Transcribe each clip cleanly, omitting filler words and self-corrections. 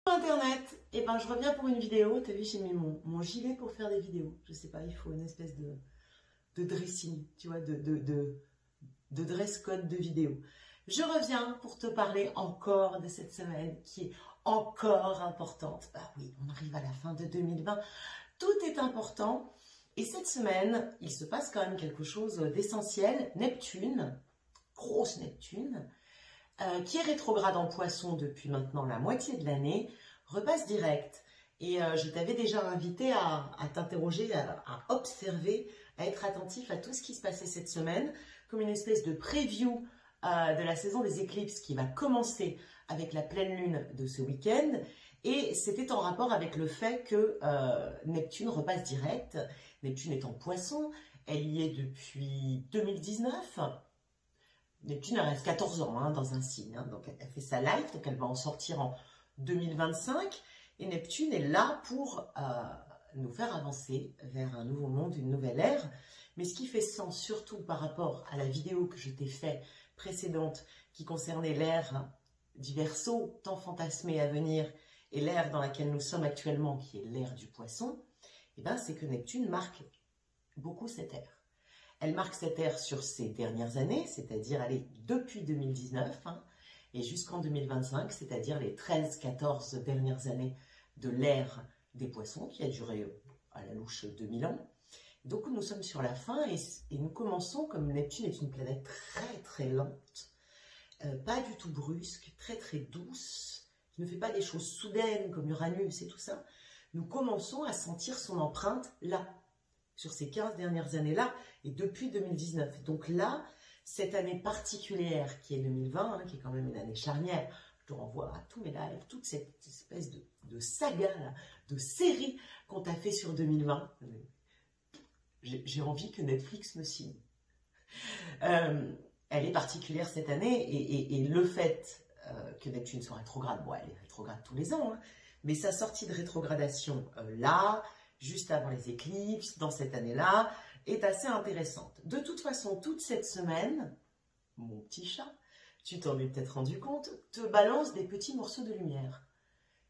Internet, et ben je reviens pour une vidéo. T'as vu, j'ai mis mon gilet pour faire des vidéos. Je sais pas, il faut une espèce de dressing, tu vois, de dress code de vidéo. Je reviens pour te parler encore de cette semaine qui est encore importante. Bah oui, on arrive à la fin de 2020. Tout est important. Et cette semaine, il se passe quand même quelque chose d'essentiel. Neptune, grosse Neptune, qui est rétrograde en Poisson depuis maintenant la moitié de l'année, repasse direct. Et je t'avais déjà invité à t'interroger, à observer, à être attentif à tout ce qui se passait cette semaine, comme une espèce de preview de la saison des éclipses qui va commencer avec la pleine lune de ce week-end. Et c'était en rapport avec le fait que Neptune repasse direct. Neptune est en Poisson, elle y est depuis 2019. Neptune, elle reste 14 ans dans un signe, donc elle fait sa life, donc elle va en sortir en 2025. Et Neptune est là pour nous faire avancer vers un nouveau monde, une nouvelle ère. Mais ce qui fait sens, surtout par rapport à la vidéo que je t'ai faite précédente, qui concernait l'ère du Verseau, tant fantasmée à venir, et l'ère dans laquelle nous sommes actuellement, qui est l'ère du Poisson, et ben, c'est que Neptune marque beaucoup cette ère. Elle marque cette ère sur ces dernières années, c'est-à-dire depuis 2019 et jusqu'en 2025, c'est-à-dire les 13-14 dernières années de l'ère des Poissons, qui a duré à la louche 2000 ans. Donc nous sommes sur la fin et nous commençons, comme Neptune est une planète très très lente, pas du tout brusque, très très douce, qui ne fait pas des choses soudaines comme Uranus et tout ça, nous commençons à sentir son empreinte là, sur ces 15 dernières années-là, et depuis 2019. Donc là, cette année particulière qui est 2020, qui est quand même une année charnière, je te renvoie à tous mes lives, toute cette espèce de saga, là, de série qu'on t'a fait sur 2020. J'ai envie que Netflix me signe. Elle est particulière cette année, et le fait que Neptune soit rétrograde, bon, elle est rétrograde tous les ans, mais sa sortie de rétrogradation là, juste avant les éclipses, dans cette année-là, est assez intéressante. De toute façon, toute cette semaine, mon petit chat, tu t'en es peut-être rendu compte, te balance des petits morceaux de lumière.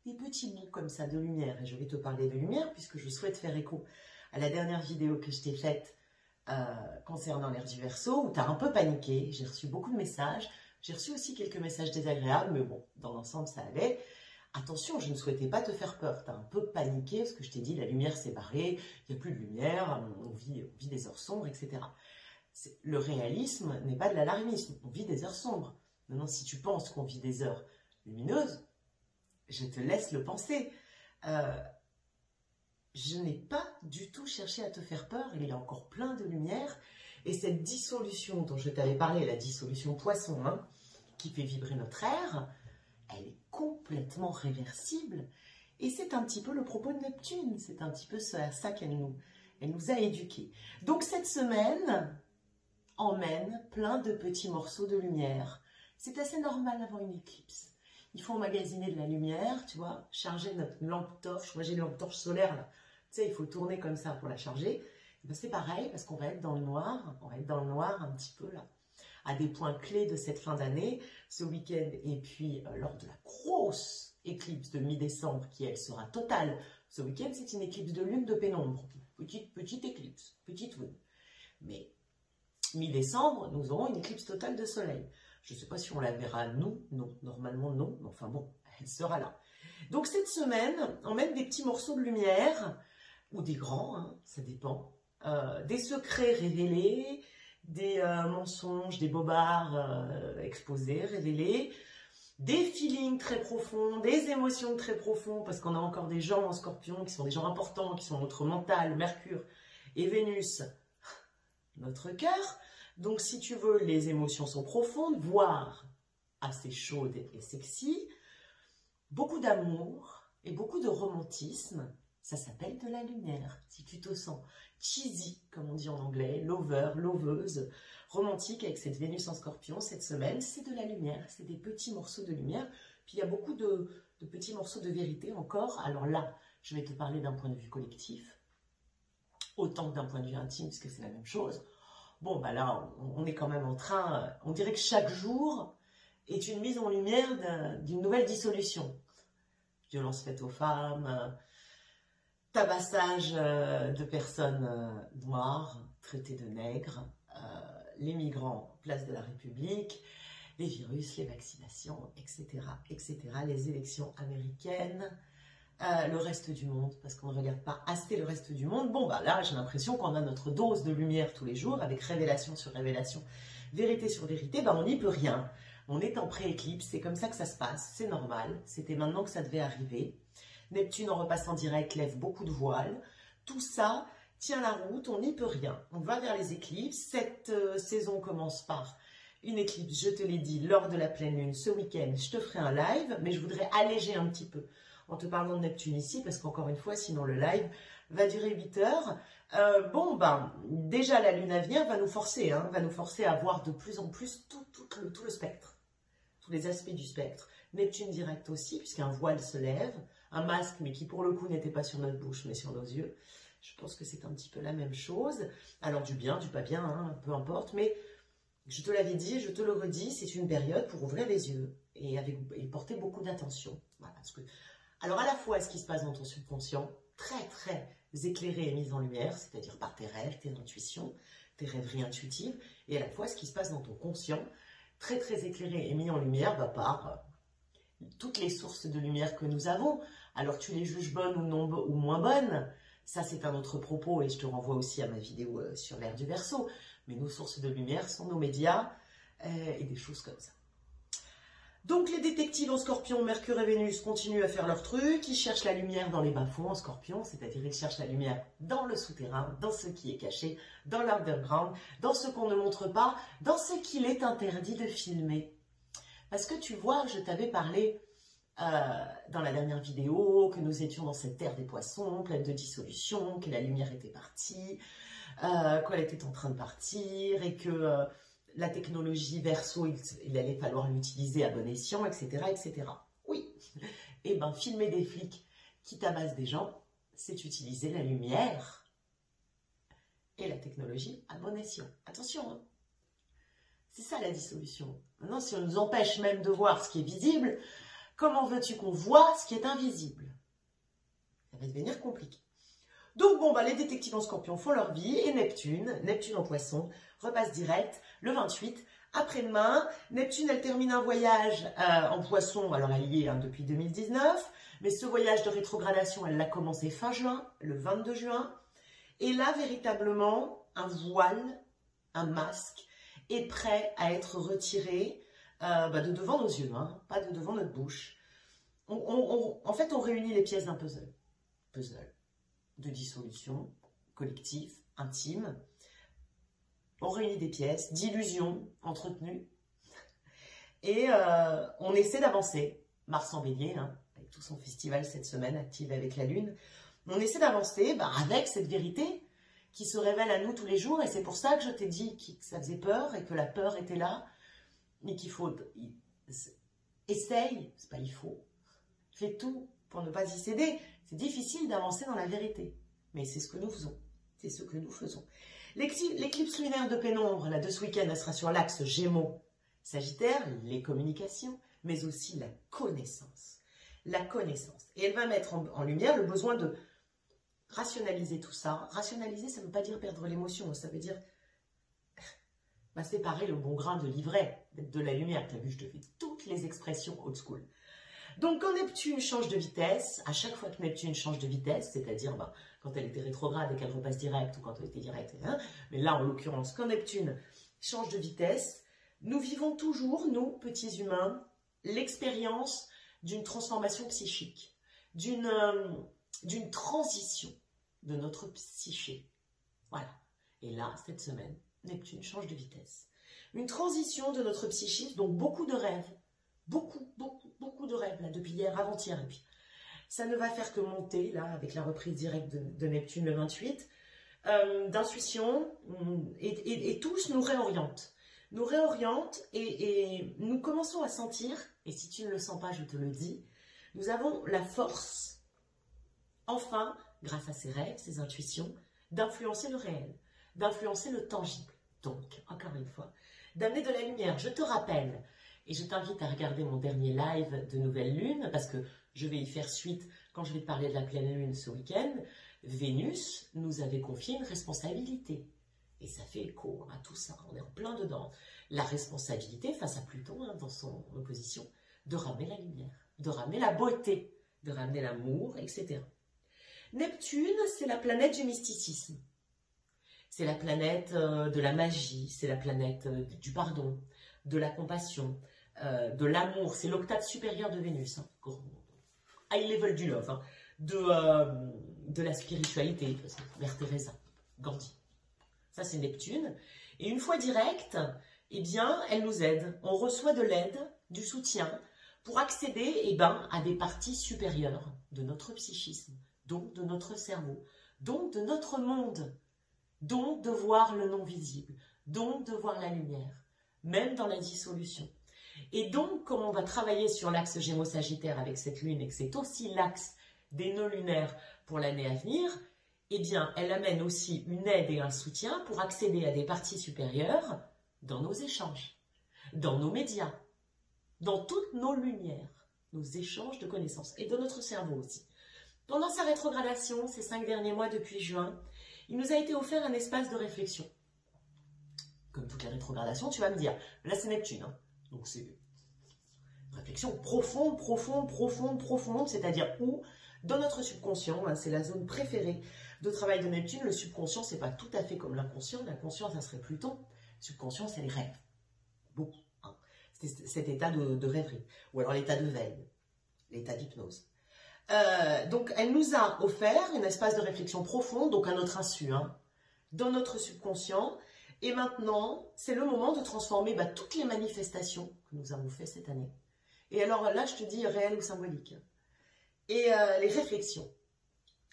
Des petits bouts comme ça de lumière. Et je vais te parler de lumière puisque je souhaite faire écho à la dernière vidéo que je t'ai faite concernant l'ère du Verseau, où tu as un peu paniqué. J'ai reçu beaucoup de messages. J'ai reçu aussi quelques messages désagréables, mais bon, dans l'ensemble, ça allait. Attention, je ne souhaitais pas te faire peur, tu as un peu paniqué, parce que je t'ai dit, la lumière s'est barrée, il n'y a plus de lumière, on vit des heures sombres, etc. Le réalisme n'est pas de l'alarmisme, on vit des heures sombres. Maintenant, si tu penses qu'on vit des heures lumineuses, je te laisse le penser. Je n'ai pas du tout cherché à te faire peur, il y a encore plein de lumière, et cette dissolution dont je t'avais parlé, la dissolution Poisson, qui fait vibrer notre ère, elle est complètement réversible. Et c'est un petit peu le propos de Neptune. C'est un petit peu à ça qu'elle nous a éduqués. Donc cette semaine emmène plein de petits morceaux de lumière. C'est assez normal avant une éclipse. Il faut emmagasiner de la lumière, tu vois, charger notre lampe torche. Moi j'ai une lampe torche solaire là. Tu sais, il faut tourner comme ça pour la charger. Ben, c'est pareil parce qu'on va être dans le noir. On va être dans le noir un petit peu là, à des points clés de cette fin d'année, ce week-end, et puis lors de la grosse éclipse de mi-décembre, qui elle sera totale. Ce week-end, c'est une éclipse de lune de pénombre, petite éclipse, petite lune. Mais mi-décembre, nous aurons une éclipse totale de soleil. Je ne sais pas si on la verra, nous, non, normalement non, mais enfin bon, elle sera là. Donc cette semaine, on met des petits morceaux de lumière, ou des grands, ça dépend, des secrets révélés, des mensonges, des bobards exposés, révélés, des feelings très profonds, des émotions très profondes, parce qu'on a encore des gens en Scorpion qui sont des gens importants, qui sont notre mental, Mercure et Vénus, notre cœur. Donc si tu veux, les émotions sont profondes, voire assez chaudes et sexy, beaucoup d'amour et beaucoup de romantisme. Ça s'appelle de la lumière, si tu te sens cheesy, comme on dit en anglais, lover, loveuse, romantique avec cette Vénus en Scorpion cette semaine, c'est de la lumière, c'est des petits morceaux de lumière. Puis il y a beaucoup de petits morceaux de vérité encore. Alors là, je vais te parler d'un point de vue collectif, autant que d'un point de vue intime, parce que c'est la même chose. Bon, bah là, on est quand même en train, on dirait que chaque jour est une mise en lumière d'une nouvelle dissolution. violences faites aux femmes, tabassage de personnes noires, traitées de nègres, les migrants, place de la République, les virus, les vaccinations, etc., etc., les élections américaines, le reste du monde, parce qu'on ne regarde pas assez le reste du monde. Bon, bah là, j'ai l'impression qu'on a notre dose de lumière tous les jours, avec révélation sur révélation, vérité sur vérité, bah on n'y peut rien. On est en pré-éclipse, c'est comme ça que ça se passe, c'est normal, c'était maintenant que ça devait arriver. Neptune en repassant direct lève beaucoup de voiles, tout ça tient la route, on n'y peut rien. On va vers les éclipses, cette saison commence par une éclipse, je te l'ai dit, lors de la pleine lune, ce week-end, je te ferai un live, mais je voudrais alléger un petit peu en te parlant de Neptune ici, parce qu'encore une fois, sinon le live va durer 8 heures. Bon, ben, déjà la lune à venir va nous forcer à voir de plus en plus tout le spectre, tous les aspects du spectre. Neptune direct aussi, puisqu'un voile se lève, un masque, mais qui pour le coup n'était pas sur notre bouche, mais sur nos yeux. Je pense que c'est un petit peu la même chose. Alors du bien, du pas bien, hein, peu importe, mais je te l'avais dit, je te le redis, c'est une période pour ouvrir les yeux et porter beaucoup d'attention. Voilà, alors à la fois ce qui se passe dans ton subconscient, très éclairé et mis en lumière, c'est-à-dire par tes rêves, tes intuitions, tes rêveries intuitives, et à la fois ce qui se passe dans ton conscient, très éclairé et mis en lumière par toutes les sources de lumière que nous avons. Alors tu les juges bonnes ou moins bonnes, ça c'est un autre propos et je te renvoie aussi à ma vidéo sur l'ère du Verseau. Mais nos sources de lumière sont nos médias et des choses comme ça. Donc les détectives en Scorpion, Mercure et Vénus continuent à faire leur truc. Ils cherchent la lumière dans les bas-fonds en Scorpion, c'est-à-dire ils cherchent la lumière dans le souterrain, dans ce qui est caché, dans l'underground, dans ce qu'on ne montre pas, dans ce qu'il est interdit de filmer. Parce que tu vois, je t'avais parlé dans la dernière vidéo que nous étions dans cette terre des poissons, pleine de dissolution, que la lumière était partie, qu'elle était en train de partir et que la technologie Verseau, il allait falloir l'utiliser à bon escient, etc., etc. Oui, et bien filmer des flics qui tabassent des gens, c'est utiliser la lumière et la technologie à bon escient. Attention, hein. C'est ça la dissolution. Maintenant, si on nous empêche même de voir ce qui est visible, comment veux-tu qu'on voit ce qui est invisible? Ça va devenir compliqué. Donc bon, bah, les détectives en Scorpion font leur vie et Neptune en Poisson, repasse direct le 28. Après-demain, Neptune, elle termine un voyage en Poisson, alors elle y est hein, depuis 2019, mais ce voyage de rétrogradation, elle l'a commencé fin juin, le 22 juin. Et là, véritablement, un voile, un masque est prêt à être retiré de devant nos yeux, hein, pas de devant notre bouche. En fait, on réunit les pièces d'un puzzle. Puzzle de dissolution collective, intime. On réunit des pièces d'illusions entretenues et on essaie d'avancer. Mars en Bélier, hein, avec tout son festival cette semaine, active avec la Lune, on essaie d'avancer avec cette vérité qui se révèle à nous tous les jours et c'est pour ça que je t'ai dit que ça faisait peur et que la peur était là, mais qu'il faut... Essaye, c'est pas il faut, fais tout pour ne pas y céder. C'est difficile d'avancer dans la vérité, mais c'est ce que nous faisons. C'est ce que nous faisons. L'éclipse lunaire de pénombre, là, de ce week-end, elle sera sur l'axe Gémeaux-Sagittaire, les communications, mais aussi la connaissance. La connaissance. Et elle va mettre en lumière le besoin de rationaliser tout ça. Rationaliser, ça ne veut pas dire perdre l'émotion, ça veut dire séparer le bon grain de l'ivraie, de la lumière. Tu as vu, je te fais toutes les expressions old school. Donc, quand Neptune change de vitesse, à chaque fois que Neptune change de vitesse, c'est-à-dire quand elle était rétrograde et qu'elle repasse direct ou quand elle était directe, hein, mais là, en l'occurrence, quand Neptune change de vitesse, nous vivons toujours, nous, petits humains, l'expérience d'une transformation psychique, d'une transition de notre psyché. Voilà. Et là, cette semaine, Neptune change de vitesse. Une transition de notre psychisme, donc beaucoup de rêves, beaucoup de rêves, là, depuis hier, avant-hier, et puis ça ne va faire que monter, là, avec la reprise directe de Neptune le 28, d'intuition, et tous nous réorientent. Nous réorientent et nous commençons à sentir, et si tu ne le sens pas, je te le dis, nous avons la force, enfin, grâce à ces rêves, ces intuitions, d'influencer le réel, d'influencer le tangible. Donc, encore une fois, d'amener de la lumière. Je te rappelle Et je t'invite à regarder mon dernier live de nouvelle lune, parce que je vais y faire suite quand je vais te parler de la pleine lune ce week-end. Vénus nous avait confié une responsabilité. Et ça fait écho à tout ça, on est en plein dedans. La responsabilité face à Pluton, dans son opposition, de ramener la lumière, de ramener la beauté, de ramener l'amour, etc. Neptune, c'est la planète du mysticisme. C'est la planète de la magie, c'est la planète du pardon, de la compassion, de l'amour. C'est l'octave supérieur de Vénus, high level du love, de la spiritualité, Mère Teresa, Gandhi. Ça, c'est Neptune. Et une fois directe, eh bien, elle nous aide. On reçoit de l'aide, du soutien, pour accéder à des parties supérieures de notre psychisme, donc de notre cerveau, donc de notre monde, donc de voir le non-visible, donc de voir la lumière, même dans la dissolution. Et donc, comme on va travailler sur l'axe Gémeaux-Sagittaire avec cette lune, et que c'est aussi l'axe des nœuds lunaires pour l'année à venir, eh bien, elle amène aussi une aide et un soutien pour accéder à des parties supérieures dans nos échanges, dans nos médias, dans toutes nos lumières, nos échanges de connaissances, et dans notre cerveau aussi. Pendant sa rétrogradation, ces 5 derniers mois depuis juin, il nous a été offert un espace de réflexion. Comme toutes les rétrogradations, tu vas me dire, là c'est Neptune, donc c'est une réflexion profonde, profonde, profonde, profonde, c'est-à-dire où, dans notre subconscient, c'est la zone préférée de travail de Neptune. Le subconscient, c'est pas tout à fait comme l'inconscient. L'inconscient, ça serait Pluton. Le subconscient, c'est les rêves. Beaucoup. C'est cet état de rêverie. Ou alors l'état de veille. L'état d'hypnose. Donc, elle nous a offert un espace de réflexion profonde, donc à notre insu, dans notre subconscient. Et maintenant, c'est le moment de transformer toutes les manifestations que nous avons faites cette année. Et alors là, je te dis réel ou symbolique. Et les réflexions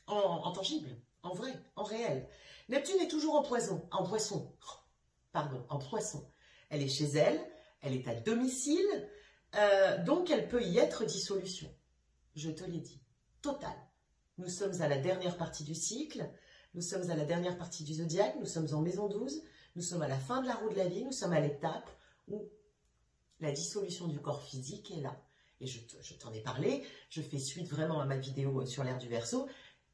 en tangible, en vrai, en réel. Neptune est toujours en poisson. Elle est chez elle, elle est à domicile, donc elle peut y être dissolution. Je te l'ai dit, totale. Nous sommes à la dernière partie du cycle, nous sommes à la dernière partie du zodiaque, nous sommes en maison 12, nous sommes à la fin de la roue de la vie, nous sommes à l'étape où la dissolution du corps physique est là. Et je t'en ai parlé, je fais suite vraiment à ma vidéo sur l'ère du Verseau.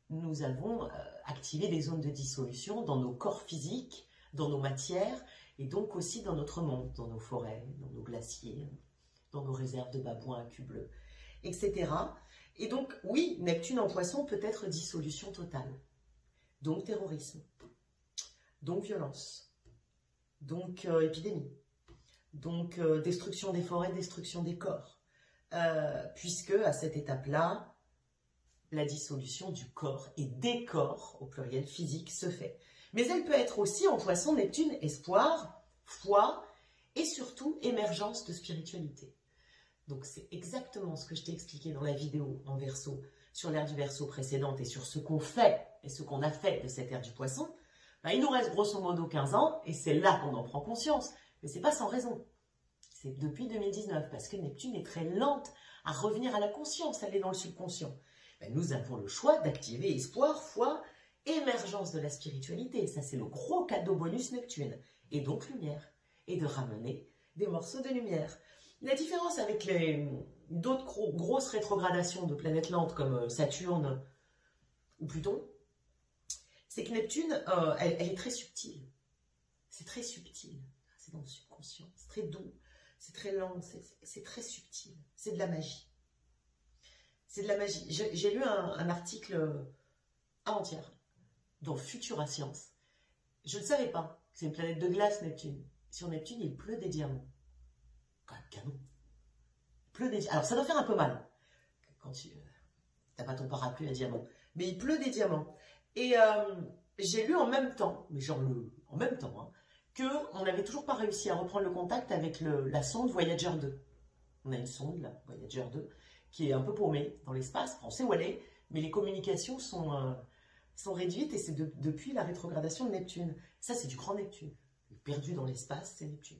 Nous avons activé des zones de dissolution dans nos corps physiques, dans nos matières, et donc aussi dans notre monde, dans nos forêts, dans nos glaciers, dans nos réserves de babouins à cul bleu, etc. Et donc, oui, Neptune en poisson peut être dissolution totale. Donc terrorisme, donc violence, donc épidémie, donc destruction des forêts, destruction des corps. Puisque à cette étape-là, la dissolution du corps et des corps, au pluriel physique, se fait. Mais elle peut être aussi en poisson, Neptune, espoir, foi et surtout émergence de spiritualité. Donc c'est exactement ce que je t'ai expliqué dans la vidéo en Verseau, sur l'ère du Verseau précédente et sur ce qu'on fait et ce qu'on a fait de cette ère du poisson. Il nous reste grosso modo 15 ans et c'est là qu'on en prend conscience. Mais c'est pas sans raison. C'est depuis 2019, parce que Neptune est très lente à revenir à la conscience, elle est dans le subconscient. Nous avons le choix d'activer espoir, foi, émergence de la spiritualité. Ça, c'est le gros cadeau bonus Neptune. Et donc lumière. Et de ramener des morceaux de lumière. La différence avec d'autres grosses rétrogradations de planètes lentes comme Saturne ou Pluton, c'est que Neptune, elle est très subtile. C'est très subtil. C'est dans le subconscient. C'est très doux. C'est très lent, c'est très subtil, c'est de la magie. C'est de la magie. J'ai lu un article avant-hier dans Futura Science. Je ne savais pas, c'est une planète de glace Neptune. Sur Neptune, il pleut des diamants. Quand même canon. Il pleut des diamants. Alors ça doit faire un peu mal quand tu n'as pas ton parapluie à diamants. Mais il pleut des diamants. Et j'ai lu en même temps, mais genre en même temps, qu'on n'avait toujours pas réussi à reprendre le contact avec la sonde Voyager 2. On a une sonde, là, Voyager 2, qui est un peu paumée dans l'espace. On sait où elle est, mais les communications sont réduites et c'est depuis la rétrogradation de Neptune. Ça, c'est du grand Neptune. Perdu dans l'espace, c'est Neptune.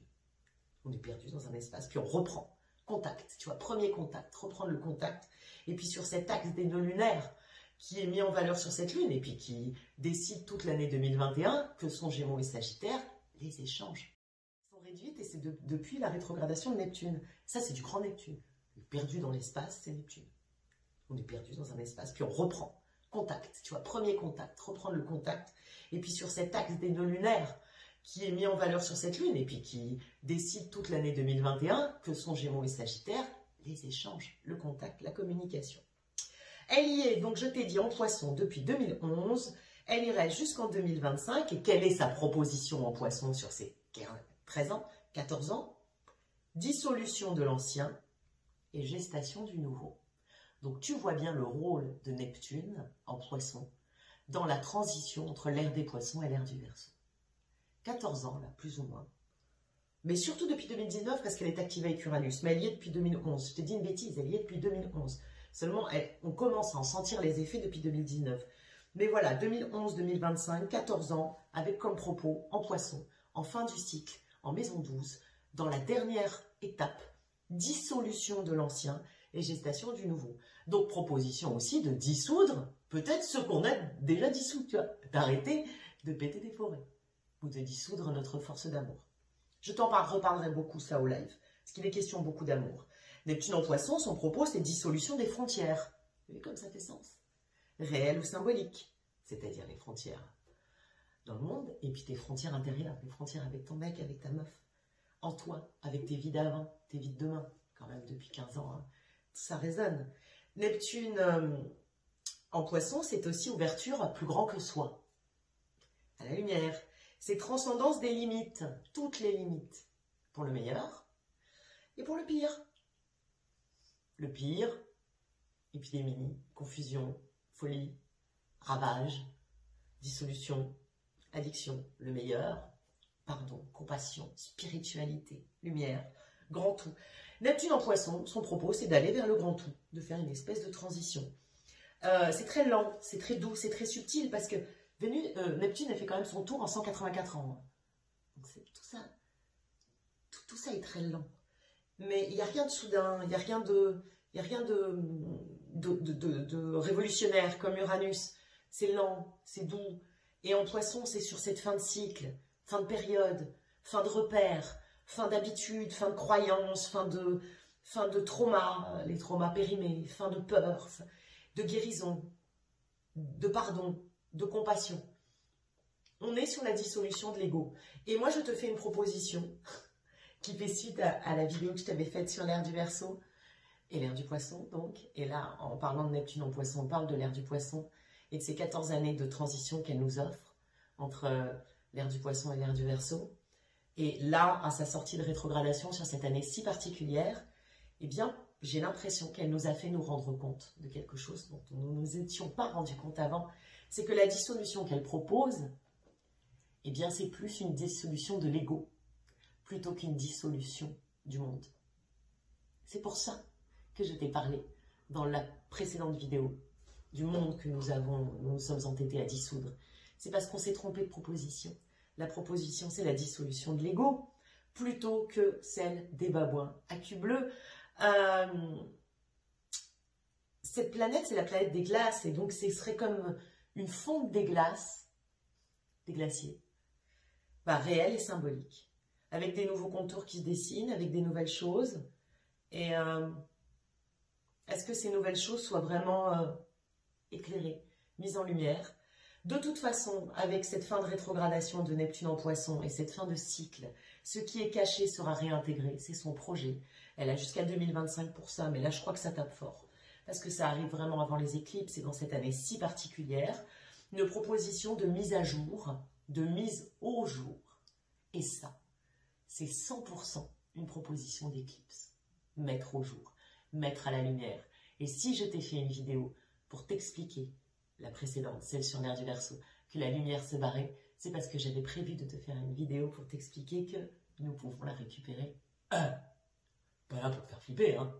On est perdu dans un espace, puis on reprend contact. Tu vois, premier contact, reprendre le contact. Et puis sur cet axe des nœuds lunaires, qui est mis en valeur sur cette lune, et puis qui décide toute l'année 2021, que sont Gémeaux et Sagittaire, les échanges sont réduite et c'est depuis la rétrogradation de Neptune. Ça, c'est du grand Neptune. Perdu dans l'espace, c'est Neptune. On est perdu dans un espace, puis on reprend. Contact, tu vois, premier contact, reprendre le contact. Et puis sur cet axe des nœuds lunaires qui est mis en valeur sur cette lune et puis qui décide toute l'année 2021, que sont Gémeaux et Sagittaire, les échanges, le contact, la communication. Elle y est, donc je t'ai dit, en Poisson depuis 2011, elle irait jusqu'en 2025. Et quelle est sa proposition en Poisson sur ces 13 ans, 14 ans? Dissolution de l'ancien et gestation du nouveau. Donc tu vois bien le rôle de Neptune en Poisson dans la transition entre l'ère des Poissons et l'ère du Verseau. 14 ans, là, plus ou moins. Mais surtout depuis 2019, parce qu'elle est activée avec Uranus. Mais elle y est depuis 2011. Je t'ai dit une bêtise, elle y est depuis 2011. Seulement, on commence à en sentir les effets depuis 2019. Mais voilà, 2011-2025, 14 ans, avec comme propos, en Poisson, en fin du cycle, en maison 12, dans la dernière étape, dissolution de l'ancien et gestation du nouveau. Donc, proposition aussi de dissoudre peut-être ce qu'on a déjà dissous, tu vois, d'arrêter de péter des forêts ou de dissoudre notre force d'amour. Je t'en reparlerai beaucoup ça au live, parce qu'il est question beaucoup d'amour. Neptune en Poisson, son propos, c'est dissolution des frontières. Vous voyez comme ça fait sens. Réelles ou symboliques, c'est-à-dire les frontières dans le monde, et puis tes frontières intérieures, les frontières avec ton mec, avec ta meuf, en toi, avec tes vies d'avant, tes vies de demain, quand même depuis 15 ans, hein. Ça résonne. Neptune en Poisson, c'est aussi ouverture à plus grand que soi, à la lumière. C'est transcendance des limites, toutes les limites, pour le meilleur et pour le pire. Le pire, épidémie, confusion, folie, ravage, dissolution, addiction. Le meilleur, pardon, compassion, spiritualité, lumière, grand tout. Neptune en Poisson, son propos, c'est d'aller vers le grand tout, de faire une espèce de transition. C'est très lent, c'est très doux, c'est très subtil, parce que Neptune, elle fait quand même son tour en 184 ans. Donc tout ça est très lent. Mais il n'y a rien de soudain, il n'y a rien de révolutionnaire comme Uranus. C'est lent, c'est doux. Et en Poisson, c'est sur cette fin de cycle, fin de période, fin de repère, fin d'habitude, fin de croyance, fin de trauma, les traumas périmés, fin de peur, de guérison, de pardon, de compassion. On est sur la dissolution de l'ego. Et moi, je te fais une proposition qui fait suite à la vidéo que je t'avais faite sur l'ère du Verseau et l'ère du Poisson, donc. Et là, en parlant de Neptune en Poisson, on parle de l'ère du Poisson et de ces 14 années de transition qu'elle nous offre entre l'ère du Poisson et l'ère du Verseau. Et là, à sa sortie de rétrogradation sur cette année si particulière, eh bien, j'ai l'impression qu'elle nous a fait nous rendre compte de quelque chose dont nous ne nous étions pas rendus compte avant. C'est que la dissolution qu'elle propose, eh bien, c'est plus une dissolution de l'ego, plutôt qu'une dissolution du monde. C'est pour ça que je t'ai parlé dans la précédente vidéo du monde que nous sommes entêtés à dissoudre. C'est parce qu'on s'est trompé de proposition. La proposition, c'est la dissolution de l'ego, plutôt que celle des babouins à cul bleu. Cette planète, c'est la planète des glaces, et donc ce serait comme une fonte des glaces, des glaciers, réelle et symbolique, avec des nouveaux contours qui se dessinent, avec des nouvelles choses. Et est-ce que ces nouvelles choses soient vraiment éclairées, mises en lumière? De toute façon, avec cette fin de rétrogradation de Neptune en Poisson et cette fin de cycle, ce qui est caché sera réintégré, c'est son projet. Elle a jusqu'à 2025 pour ça, mais là je crois que ça tape fort, parce que ça arrive vraiment avant les éclipses et dans cette année si particulière, une proposition de mise à jour, de mise au jour. Et ça, c'est 100% une proposition d'éclipse. Mettre au jour, mettre à la lumière. Et si je t'ai fait une vidéo pour t'expliquer, la précédente, celle sur l'ère du Verseau, que la lumière se barrait, c'est parce que j'avais prévu de te faire une vidéo pour t'expliquer que nous pouvons la récupérer. Pas là pour te faire flipper, hein.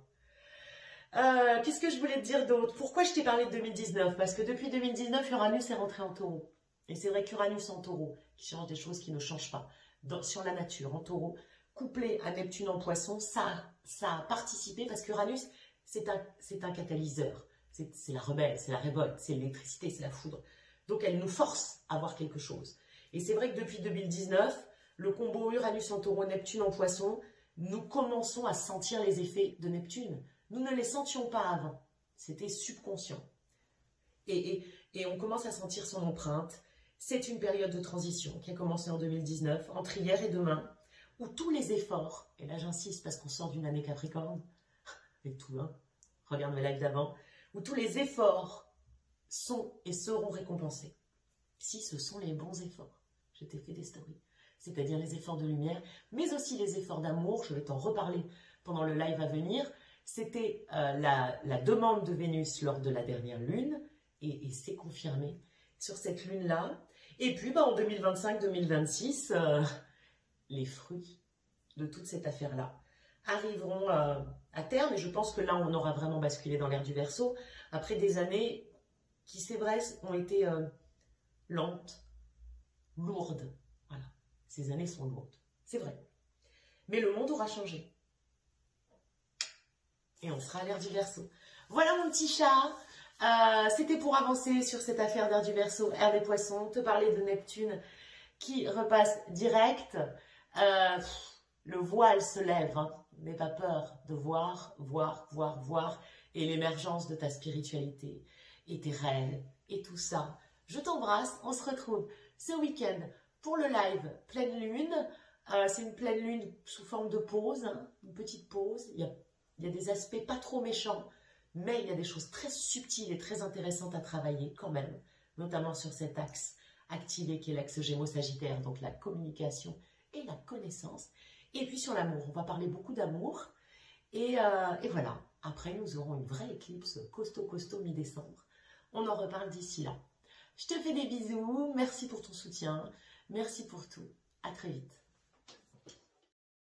Qu'est-ce que je voulais te dire d'autre? Pourquoi je t'ai parlé de 2019? Parce que depuis 2019, Uranus est rentré en Taureau. Et c'est vrai qu'Uranus en Taureau, qui change des choses qui ne changent pas, sur la nature, en Taureau, couplé à Neptune en Poisson, ça a participé, parce qu'Uranus, c'est un catalyseur. C'est la rebelle, c'est la révolte, c'est l'électricité, c'est la foudre. Donc elle nous force à voir quelque chose. Et c'est vrai que depuis 2019, le combo Uranus en taureau, Neptune en poisson, nous commençons à sentir les effets de Neptune. Nous ne les sentions pas avant. C'était subconscient. Et on commence à sentir son empreinte. C'est une période de transition qui a commencé en 2019, entre hier et demain, où tous les efforts, et là j'insiste parce qu'on sort d'une année Capricorne, avec tout, hein, regarde mes lives d'avant, où tous les efforts sont et seront récompensés. Si ce sont les bons efforts. Je t'ai fait des stories. C'est-à-dire les efforts de lumière, mais aussi les efforts d'amour. Je vais t'en reparler pendant le live à venir. C'était la demande de Vénus lors de la dernière lune, et c'est confirmé sur cette lune-là. Et puis, en 2025-2026, les fruits de toute cette affaire-là arriveront à terme. Et je pense que là, on aura vraiment basculé dans l'ère du Verseau, après des années qui, c'est vrai, ont été lentes, lourdes. Voilà, ces années sont lourdes, c'est vrai. Mais le monde aura changé. Et on sera à l'ère du Verseau. Voilà mon petit chat. C'était pour avancer sur cette affaire d'ère du Verseau, ère des Poissons, te parler de Neptune qui repasse direct. Le voile se lève, hein. N'aie pas peur de voir, et l'émergence de ta spiritualité, et tes rêves, et tout ça. Je t'embrasse, on se retrouve ce week-end pour le live pleine lune. C'est une pleine lune sous forme de pause, hein, une petite pause. Il y a des aspects pas trop méchants, mais il y a des choses très subtiles et très intéressantes à travailler quand même, notamment sur cet axe activé qui est l'axe Gémeaux-Sagittaire, donc la communication et la connaissance. Et puis sur l'amour, on va parler beaucoup d'amour. Et voilà, après nous aurons une vraie éclipse costaud mi-décembre. On en reparle d'ici là. Je te fais des bisous, merci pour ton soutien, merci pour tout. À très vite.